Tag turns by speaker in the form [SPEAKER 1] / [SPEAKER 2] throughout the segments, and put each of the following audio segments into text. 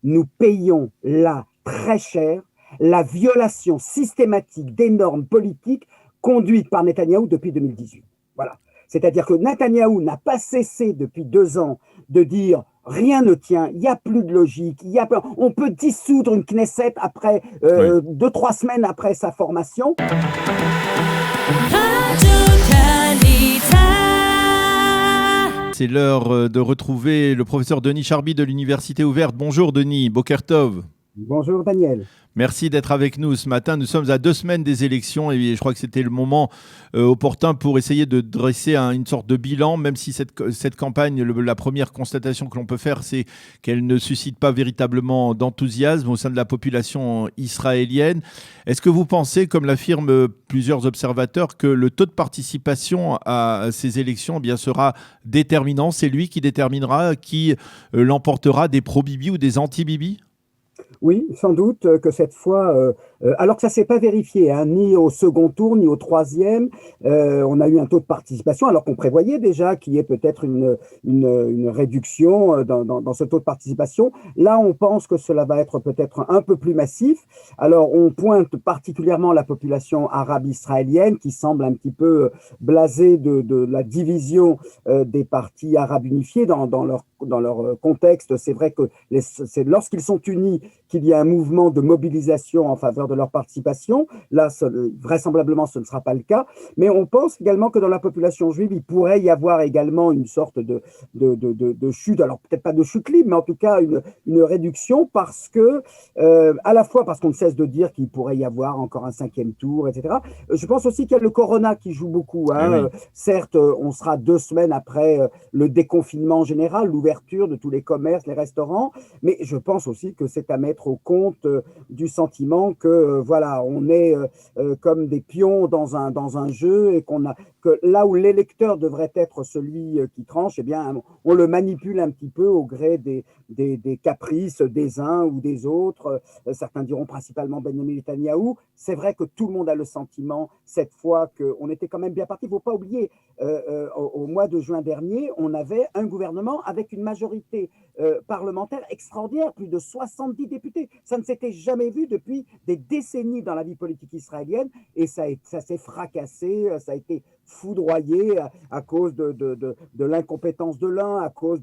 [SPEAKER 1] nous payons là très cher la violation systématique des normes politiques conduites par Netanyahou depuis 2018. Voilà. C'est-à-dire que Netanyahou n'a pas cessé depuis 2 ans de dire rien ne tient, il n'y a plus de logique, on peut dissoudre une Knesset après
[SPEAKER 2] Oui.
[SPEAKER 1] 2, 3 semaines après sa formation.
[SPEAKER 2] C'est l'heure de retrouver le professeur Denis Charby de l'Université ouverte. Bonjour Denis, Boker Tov.
[SPEAKER 1] Bonjour Daniel.
[SPEAKER 2] Merci d'être avec nous ce matin. Nous sommes à 2 semaines des élections et je crois que c'était le moment opportun pour essayer de dresser une sorte de bilan, même si cette campagne, la première constatation que l'on peut faire, c'est qu'elle ne suscite pas véritablement d'enthousiasme au sein de la population israélienne. Est-ce que vous pensez, comme l'affirment plusieurs observateurs, que le taux de participation à ces élections sera déterminant? C'est lui qui déterminera qui l'emportera, des pro-Bibi ou des anti-Bibi?
[SPEAKER 1] Oui, sans doute que cette fois, alors que ça ne s'est pas vérifié, hein, ni au second tour, ni au troisième, on a eu un taux de participation, alors qu'on prévoyait déjà qu'il y ait peut-être une réduction dans ce taux de participation. Là, on pense que cela va être peut-être un peu plus massif. Alors, on pointe particulièrement la population arabe israélienne qui semble un petit peu blasée de la division des partis arabes unifiés dans leur contexte. C'est vrai que c'est lorsqu'ils sont unis qu'il y a un mouvement de mobilisation en faveur de leur participation. Là, vraisemblablement, ce ne sera pas le cas. Mais on pense également que dans la population juive, il pourrait y avoir également une sorte de chute, alors peut-être pas de chute libre, mais en tout cas une réduction parce que, à la fois parce qu'on ne cesse de dire qu'il pourrait y avoir encore un 5e tour, etc. Je pense aussi qu'il y a le corona qui joue beaucoup.
[SPEAKER 2] Eh
[SPEAKER 1] Hein.
[SPEAKER 2] oui.
[SPEAKER 1] Certes, on sera 2 semaines après le déconfinement général, l'ouverture de tous les commerces, les restaurants, mais je pense aussi que c'est à mettre au compte du sentiment que voilà, on est comme des pions dans un jeu et que là où l'électeur devrait être celui qui tranche, eh bien, on le manipule un petit peu au gré des caprices des uns ou des autres. Certains diront principalement Benjamin Netanyahou. C'est vrai que tout le monde a le sentiment cette fois qu'on était quand même bien parti. Il ne faut pas oublier, au mois de juin dernier, on avait un gouvernement avec une majorité parlementaire extraordinaire, plus de 70 députés. Ça ne s'était jamais vu depuis des décennies dans la vie politique israélienne et ça s'est fracassé, ça a été foudroyé à cause de l'incompétence de l'un, à cause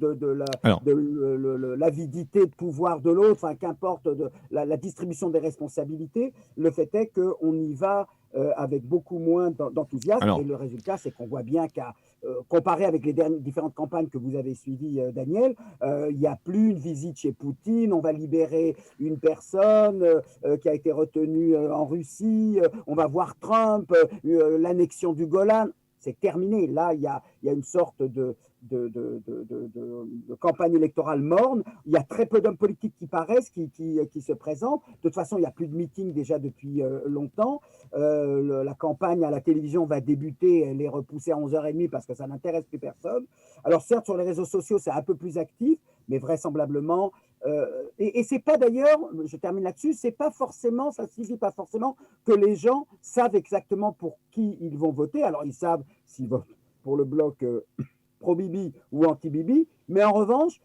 [SPEAKER 2] Alors,
[SPEAKER 1] de l'avidité de pouvoir de l'autre, enfin, qu'importe la distribution des responsabilités. Le fait est qu'on y va avec beaucoup moins d'enthousiasme et
[SPEAKER 2] alors,
[SPEAKER 1] le résultat, c'est qu'on voit bien qu'à comparé avec les différentes campagnes que vous avez suivies, Daniel, il n'y a plus une visite chez Poutine, on va libérer une personne qui a été retenue en Russie, on va voir Trump, l'annexion du Golan. C'est terminé. Là, il y a une sorte de campagne électorale morne. Il y a très peu d'hommes politiques qui paraissent, qui se présentent. De toute façon, il n'y a plus de meetings déjà depuis longtemps. La campagne à la télévision va débuter, elle est repoussée à 11h30 parce que ça n'intéresse plus personne. Alors certes, sur les réseaux sociaux, c'est un peu plus actif, mais vraisemblablement, et c'est pas d'ailleurs, je termine là-dessus, c'est pas forcément, ça signifie pas forcément que les gens savent exactement pour qui ils vont voter. Alors ils savent s'ils votent pour le bloc pro-Bibi ou anti-Bibi, mais en revanche,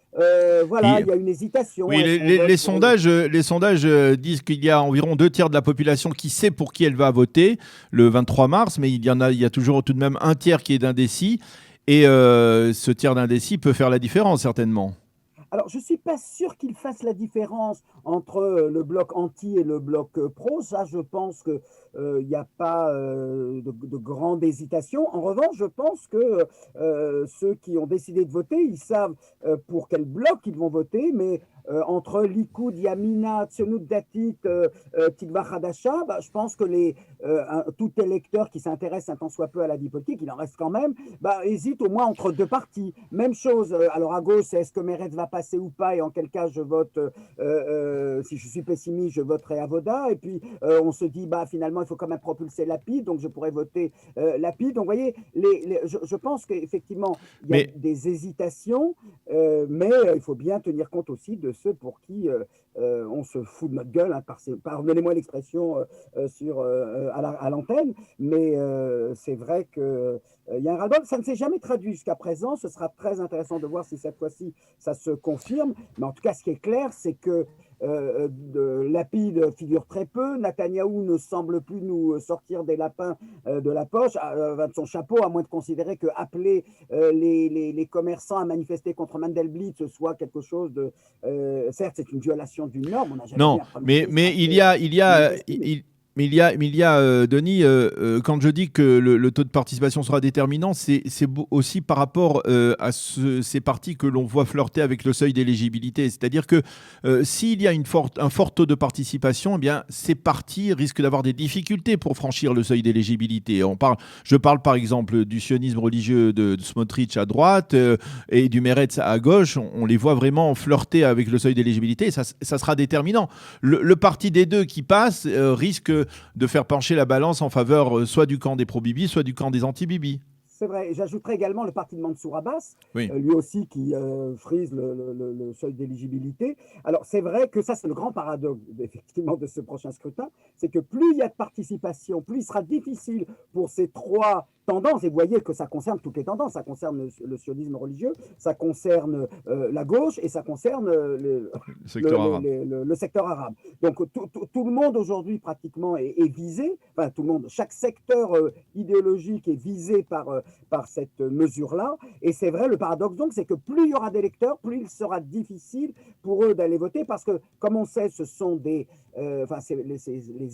[SPEAKER 1] voilà,
[SPEAKER 2] il-
[SPEAKER 1] il y a une hésitation.
[SPEAKER 2] oui,
[SPEAKER 1] Est-ce qu'on vote
[SPEAKER 2] les
[SPEAKER 1] pour le...
[SPEAKER 2] sondages, disent qu'il y a environ 2 tiers de la population qui sait pour qui elle va voter le 23 mars, mais il y a toujours tout de même un tiers qui est d'indécis. Et ce tiers d'indécis peut faire la différence, certainement.
[SPEAKER 1] Alors, je ne suis pas sûr qu'il fasse la différence entre le bloc anti et le bloc pro. Ça, je pense qu'il n'y a pas de grande hésitation. En revanche, je pense que ceux qui ont décidé de voter, ils savent pour quel bloc ils vont voter, mais entre Likoud, Yamina, Tzionut Datit, Tikva Hadasha, bah, je pense que tout électeur qui s'intéresse un tant soit peu à la vie politique, il en reste quand même, bah, hésite au moins entre deux partis. Même chose, alors à gauche, c'est est-ce que Meretz va passer ou pas, et en quel cas je vote, si je suis pessimiste, je voterai Avoda, et puis on se dit, bah, finalement, il faut quand même propulser Lapid, donc je pourrais voter Lapid. Donc, vous voyez, je pense qu'effectivement, il y a
[SPEAKER 2] Mais
[SPEAKER 1] des hésitations, mais il faut bien tenir compte aussi de ceux pour qui on se fout de notre gueule, hein, pardonnez-moi l'expression à l'antenne, mais c'est vrai qu'il y a un ras-le-bol. Ça ne s'est jamais traduit jusqu'à présent. Ce sera très intéressant de voir si cette fois-ci ça se confirme. Mais en tout cas, ce qui est clair, c'est que Lapide figure très peu. Netanyahou ne semble plus nous sortir des lapins de la poche, de son chapeau, à moins de considérer que appeler les commerçants à manifester contre Mandelblit soit quelque chose de. Certes, c'est une violation d'une norme. On n'a jamais
[SPEAKER 2] Non,
[SPEAKER 1] vu un premier ministre
[SPEAKER 2] mais il y a, Denis, quand je dis que le taux de participation sera déterminant, c'est aussi par rapport à ces partis que l'on voit flirter avec le seuil d'éligibilité. C'est-à-dire que s'il y a un fort taux de participation, eh bien, ces partis risquent d'avoir des difficultés pour franchir le seuil d'éligibilité. Je parle par exemple du sionisme religieux de Smotrich à droite et du Meretz à gauche. On les voit vraiment flirter avec le seuil d'éligibilité. Ça sera déterminant. Le parti des deux qui passe risque de faire pencher la balance en faveur soit du camp des pro-Bibi, soit du camp des anti-Bibi.
[SPEAKER 1] C'est vrai. J'ajouterais également le parti de Mansour Abbas,
[SPEAKER 2] Oui.
[SPEAKER 1] lui aussi qui frise le seuil d'éligibilité. Alors, c'est vrai que ça, c'est le grand paradoxe, effectivement, de ce prochain scrutin, c'est que plus il y a de participation, plus il sera difficile pour ces trois tendances, et vous voyez que ça concerne toutes les tendances, ça concerne le sionisme religieux, ça concerne la gauche et ça concerne le secteur arabe. Donc tout le monde aujourd'hui pratiquement est visé, enfin tout le monde, chaque secteur idéologique est visé par cette mesure-là, et c'est vrai, le paradoxe donc, c'est que plus il y aura d'électeurs, plus il sera difficile pour eux d'aller voter, parce que comme on sait, ce sont les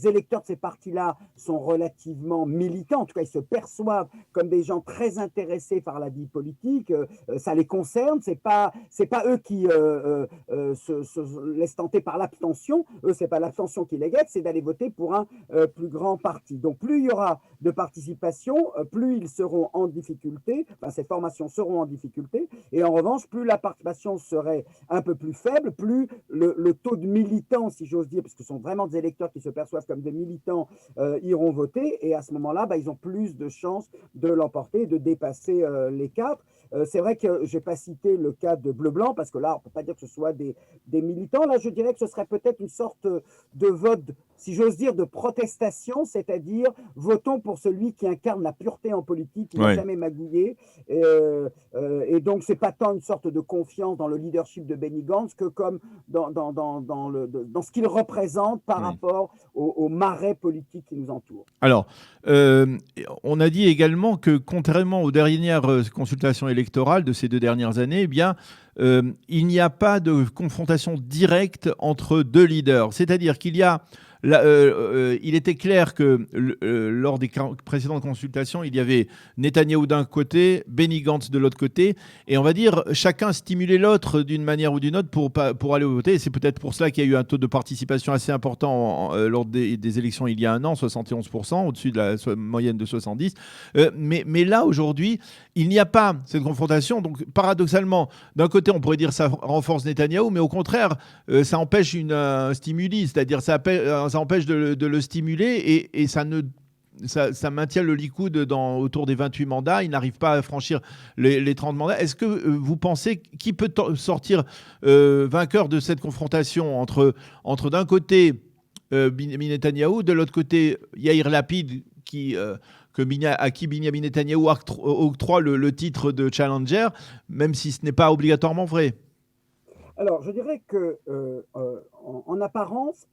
[SPEAKER 1] électeurs de ces partis-là sont relativement militants, en tout cas ils se perçoivent comme des gens très intéressés par la vie politique, ça les concerne, c'est pas eux qui se laissent tenter par l'abstention, eux c'est pas l'abstention qui les guette, c'est d'aller voter pour un plus grand parti. Donc plus il y aura de participation, plus ils seront en difficulté, enfin ces formations seront en difficulté, et en revanche plus la participation serait un peu plus faible, plus le taux de militants, si j'ose dire, parce que ce sont vraiment des électeurs qui se perçoivent comme des militants, iront voter, et à ce moment-là, ils ont plus de chances de l'emporter, de dépasser les quatre. C'est vrai que je n'ai pas cité le cas de Bleu-Blanc, parce que là, on ne peut pas dire que ce soit des militants. Là, je dirais que ce serait peut-être une sorte de vote, si j'ose dire, de protestation, c'est-à-dire votons pour celui qui incarne la pureté en politique, qui n'a jamais magouillé. Et donc, ce n'est pas tant une sorte de confiance dans le leadership de Benny Gantz que comme dans ce qu'il représente par rapport au marais politique qui nous entoure.
[SPEAKER 2] Alors, on a dit également que, contrairement aux dernières consultations électorales de ces 2 dernières années, eh bien, il n'y a pas de confrontation directe entre deux leaders. C'est-à-dire qu'il y a il était clair que lors des précédentes consultations, il y avait Netanyahou d'un côté, Benny Gantz de l'autre côté, et on va dire chacun stimulait l'autre d'une manière ou d'une autre pour aller voter. Et c'est peut-être pour cela qu'il y a eu un taux de participation assez important lors des élections il y a un an, 71%, au-dessus de la moyenne de 70%. Mais là, aujourd'hui, il n'y a pas cette confrontation. Donc, paradoxalement, d'un côté, on pourrait dire ça renforce Netanyahou, mais au contraire, ça empêche un stimuli, c'est-à-dire ça empêche de le stimuler et ça maintient le Likoud autour des 28 mandats. Il n'arrive pas à franchir les 30 mandats. Est-ce que vous pensez qui peut sortir vainqueur de cette confrontation entre d'un côté Benyamin Netanyahou, de l'autre côté Yair Lapid à qui Benyamin Netanyahou octroie le titre de challenger, même si ce n'est pas obligatoirement vrai?
[SPEAKER 1] Alors, je dirais que en apparence,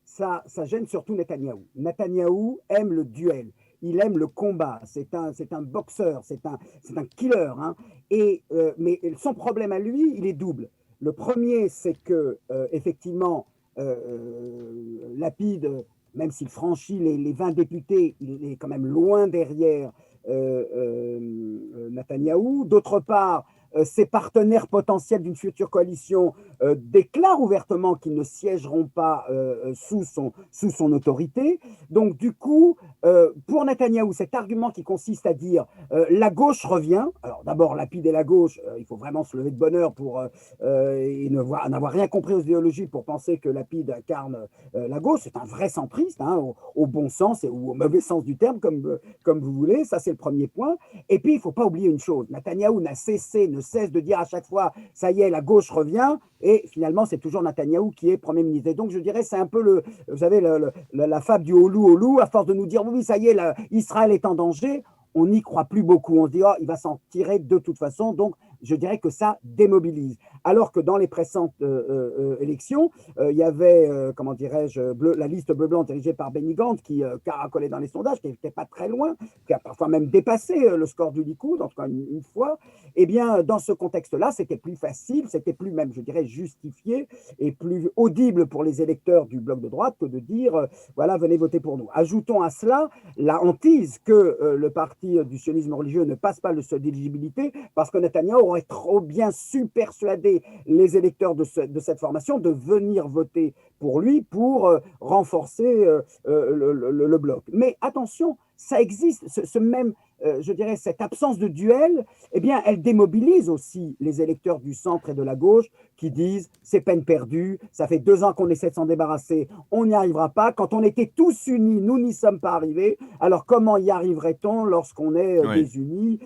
[SPEAKER 1] ça gêne surtout Netanyahou. Netanyahou aime le duel, il aime le combat, c'est un boxeur, c'est un killer. Hein. Mais son problème à lui, il est double. Le premier, c'est que, effectivement, Lapid, même s'il franchit les 20 députés, il est quand même loin derrière Netanyahou. D'autre part, ses partenaires potentiels d'une future coalition déclarent ouvertement qu'ils ne siégeront pas sous son autorité. Donc, du coup, pour Netanyahou, cet argument qui consiste à dire la gauche revient. Alors d'abord, Lapid et la gauche, il faut vraiment se lever de bonne heure pour et n'avoir rien compris aux idéologies pour penser que Lapid incarne la gauche. C'est un vrai centriste, hein, au bon sens ou au mauvais sens du terme, comme vous voulez. Ça, c'est le premier point. Et puis, il ne faut pas oublier une chose. Netanyahou ne cesse de dire à chaque fois, ça y est, la gauche revient. Et finalement, c'est toujours Netanyahou qui est Premier ministre. Et donc, je dirais, c'est un peu vous savez, la fable du au loup, à force de nous dire, oui, ça y est, Israël est en danger, on n'y croit plus beaucoup. On se dit, oh, il va s'en tirer de toute façon. Donc, je dirais que ça démobilise. Alors que dans les précédentes élections, il y avait, comment dirais-je, la liste bleu-blanc dirigée par Benny Gantz qui caracolait dans les sondages, qui n'était pas très loin, qui a parfois même dépassé le score du Likoud, en tout cas une fois. Eh bien, dans ce contexte-là, c'était plus facile, c'était plus même, je dirais, justifié et plus audible pour les électeurs du bloc de droite que de dire, voilà, venez voter pour nous. Ajoutons à cela la hantise que le parti du sionisme religieux ne passe pas le seuil d'éligibilité parce que Netanyahou aurait trop bien su persuader les électeurs de cette formation de venir voter pour lui pour renforcer le bloc. Mais attention, ça existe, ce même, je dirais, cette absence de duel, eh bien, elle démobilise aussi les électeurs du centre et de la gauche qui disent c'est peine perdue, ça fait 2 ans qu'on essaie de s'en débarrasser, on n'y arrivera pas. Quand on était tous unis, nous n'y sommes pas arrivés. Alors comment y arriverait-on lorsqu'on est désunis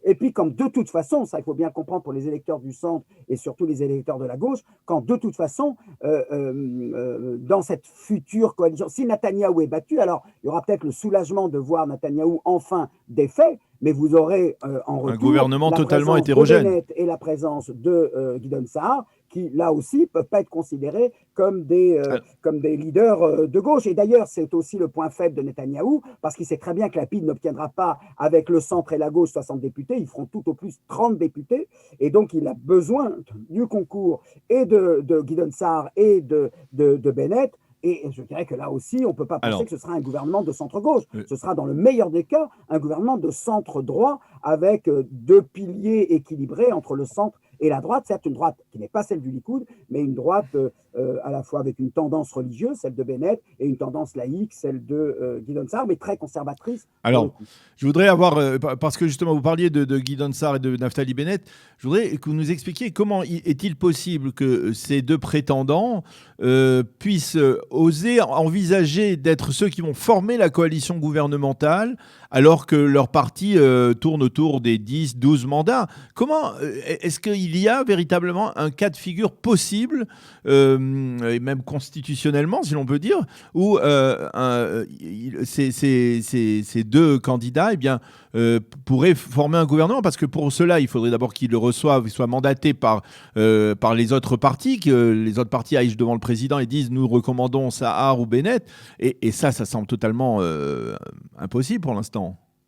[SPEAKER 1] Et puis comme de toute façon, ça il faut bien comprendre pour les électeurs du centre et surtout les électeurs de la gauche, quand de toute façon, dans cette future coalition, si Netanyahou est battu, alors il y aura peut-être le soulagement de voir Netanyahou enfin défait, mais vous aurez en retour
[SPEAKER 2] un gouvernement
[SPEAKER 1] la
[SPEAKER 2] totalement
[SPEAKER 1] présence
[SPEAKER 2] hétérogène.
[SPEAKER 1] de Bennett et la présence de Gideon Sa'ar, qui là aussi ne peuvent pas être considérés comme des leaders de gauche. Et d'ailleurs, c'est aussi le point faible de Netanyahou, parce qu'il sait très bien que Lapid n'obtiendra pas avec le centre et la gauche 60 députés, ils feront tout au plus 30 députés, et donc il a besoin du concours et de Gideon Sa'ar et de Bennett. Et je dirais que là aussi, on ne peut pas penser que ce sera un gouvernement de centre-gauche. Ce sera dans le meilleur des cas un gouvernement de centre-droit avec 2 piliers équilibrés entre le centre et la droite. Certes, une droite qui n'est pas celle du Likoud, mais une droite à la fois avec une tendance religieuse, celle de Bennett, et une tendance laïque, celle de Gideon Sa'ar, mais très conservatrice.
[SPEAKER 2] Alors, je voudrais avoir, parce que justement vous parliez de Gideon Sa'ar et de Naftali Bennett, je voudrais que vous nous expliquiez comment est-il possible que ces 2 prétendants puissent oser envisager d'être ceux qui vont former la coalition gouvernementale alors que leur parti tourne autour des 10, 12 mandats. Comment est-ce qu'il y a véritablement un cas de figure possible, et même constitutionnellement, si l'on peut dire, où ces 2 candidats pourraient former un gouvernement? Parce que pour cela, il faudrait d'abord qu'ils le reçoivent, qu'ils soient mandatés par les autres partis, que les autres partis aillent devant le président et disent « nous recommandons Sa'ar ou Bennett ». Et ça semble totalement impossible pour l'instant.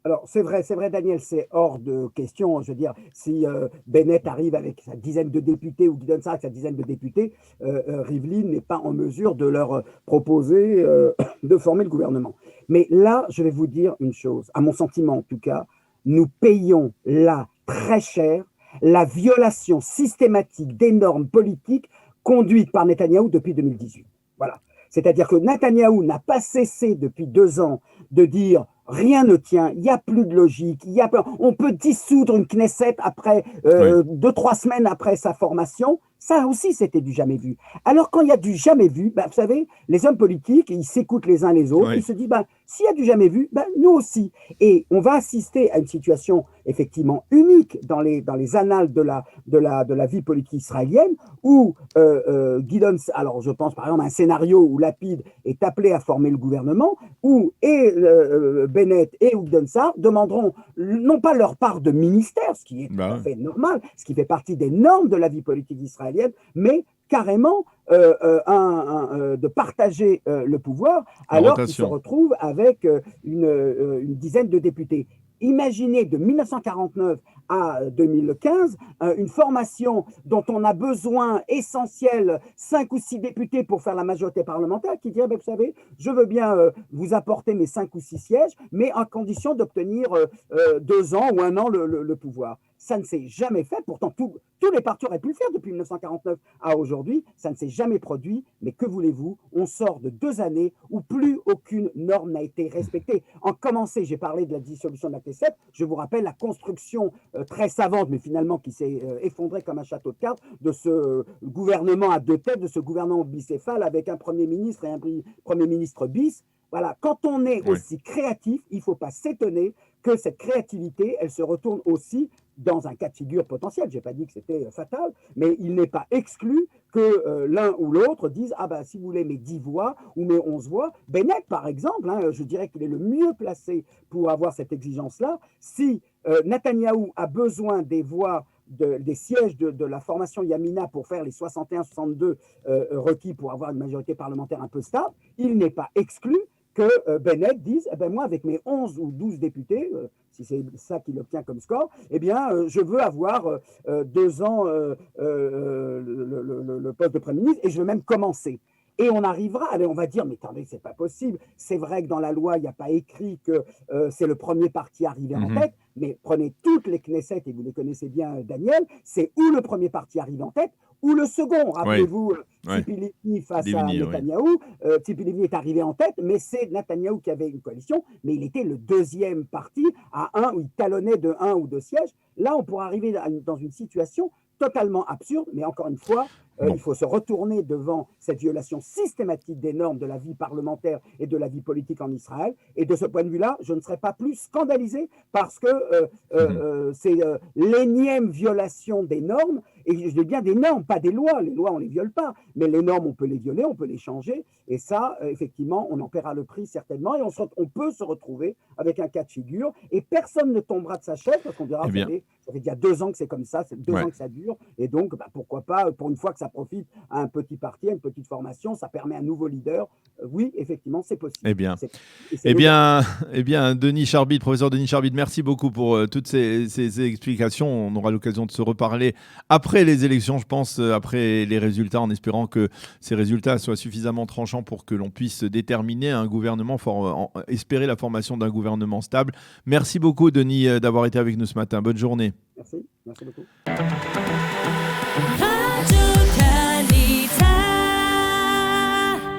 [SPEAKER 1] Alors, c'est vrai, Daniel, c'est hors de question. Je veux dire, si Bennett arrive avec sa dizaine de députés ou Gideon Sa'ar avec sa dizaine de députés, Rivlin n'est pas en mesure de leur proposer de former le gouvernement. Mais là, je vais vous dire une chose, à mon sentiment en tout cas, nous payons là très cher la violation systématique des normes politiques conduites par Netanyahou depuis 2018. Voilà. C'est-à-dire que Netanyahou n'a pas cessé depuis 2 ans de dire rien ne tient, il n'y a plus de logique, on peut dissoudre une Knesset après 2-3 semaines après sa formation. Ça aussi, c'était du jamais vu. Alors, quand il y a du jamais vu, vous savez, les hommes politiques, ils s'écoutent les uns les autres, ils se disent, s'il y a du jamais vu, nous aussi. Et on va assister à une situation effectivement unique dans les annales de la vie politique israélienne, où Gideon, alors je pense par exemple à un scénario où Lapid est appelé à former le gouvernement, où Bennett et Gideon Sa'ar demanderont non pas leur part de ministère, ce qui est tout à fait normal, ce qui fait partie des normes de la vie politique israélienne, mais carrément de partager le pouvoir alors qu'ils se retrouvent avec une dizaine de députés. Imaginez de 1949 à 2015 une formation dont on a besoin essentiel 5 ou 6 députés pour faire la majorité parlementaire qui dirait, vous savez, je veux bien vous apporter mes 5 ou 6 sièges, mais à condition d'obtenir 2 ans ou 1 an le pouvoir. Ça ne s'est jamais fait. Pourtant, tous les partis auraient pu le faire depuis 1949 à aujourd'hui. Ça ne s'est jamais produit. Mais que voulez-vous? On sort de 2 années où plus aucune norme n'a été respectée. En commencer, j'ai parlé de la dissolution de la Knesset. Je vous rappelle la construction très savante, mais finalement qui s'est effondrée comme un château de cartes, de ce gouvernement à 2 têtes, de ce gouvernement bicéphale avec un Premier ministre et un Premier ministre bis. Voilà, quand on est aussi créatif, il ne faut pas s'étonner que cette créativité, elle se retourne aussi dans un cas de figure potentiel. Je n'ai pas dit que c'était fatal, mais il n'est pas exclu que l'un ou l'autre dise « Ah ben, si vous voulez mes 10 voix ou mes 11 voix », Bennett, par exemple, je dirais qu'il est le mieux placé pour avoir cette exigence-là. Si Netanyahou a besoin des voix des sièges de la formation Yamina pour faire les 61-62 requis pour avoir une majorité parlementaire un peu stable, il n'est pas exclu que Bennett dise eh ben moi, avec mes 11 ou 12 députés, si c'est ça qu'il obtient comme score, eh bien, je veux avoir 2 ans le poste de Premier ministre et je veux même commencer. Et on arrivera, allez, on va dire, mais attendez, c'est pas possible. C'est vrai que dans la loi, il n'y a pas écrit que c'est le premier parti arrivé en tête, mais prenez toutes les Knesset, et vous les connaissez bien, Daniel, c'est ou le premier parti arrivé en tête, ou le second. Rappelez-vous, Tzipi Livni face à Netanyahou. Tzipi Livni est arrivé en tête, mais c'est Netanyahou qui avait une coalition, mais il était le deuxième parti à où il talonnait de 1 ou 2 sièges. Là, on pourrait arriver dans une situation totalement absurde, mais encore une fois, il faut se retourner devant cette violation systématique des normes de la vie parlementaire et de la vie politique en Israël. Et de ce point de vue-là, je ne serais pas plus scandalisé parce que c'est l'énième violation des normes. Et je dis bien des normes, pas des lois. Les lois, on ne les viole pas. Mais les normes, on peut les violer, on peut les changer. Et ça, effectivement, on en paiera le prix certainement. Et on peut se retrouver avec un cas de figure. Et personne ne tombera de sa chaise parce qu'on dira, ça fait déjà 2 ans que c'est comme ça, c'est 2 ans que ça dure. Et donc, pourquoi pas, pour une fois que ça profite à un petit parti, à une petite formation, ça permet un nouveau leader. Oui, effectivement, c'est possible.
[SPEAKER 2] Eh bien, Denis Charbit, professeur Denis Charbit, merci beaucoup pour toutes ces explications. On aura l'occasion de se reparler après les élections, je pense, après les résultats, en espérant que ces résultats soient suffisamment tranchants pour que l'on puisse déterminer un gouvernement espérer la formation d'un gouvernement stable. Merci beaucoup, Denis, d'avoir été avec nous ce matin. Bonne journée.
[SPEAKER 1] Merci beaucoup.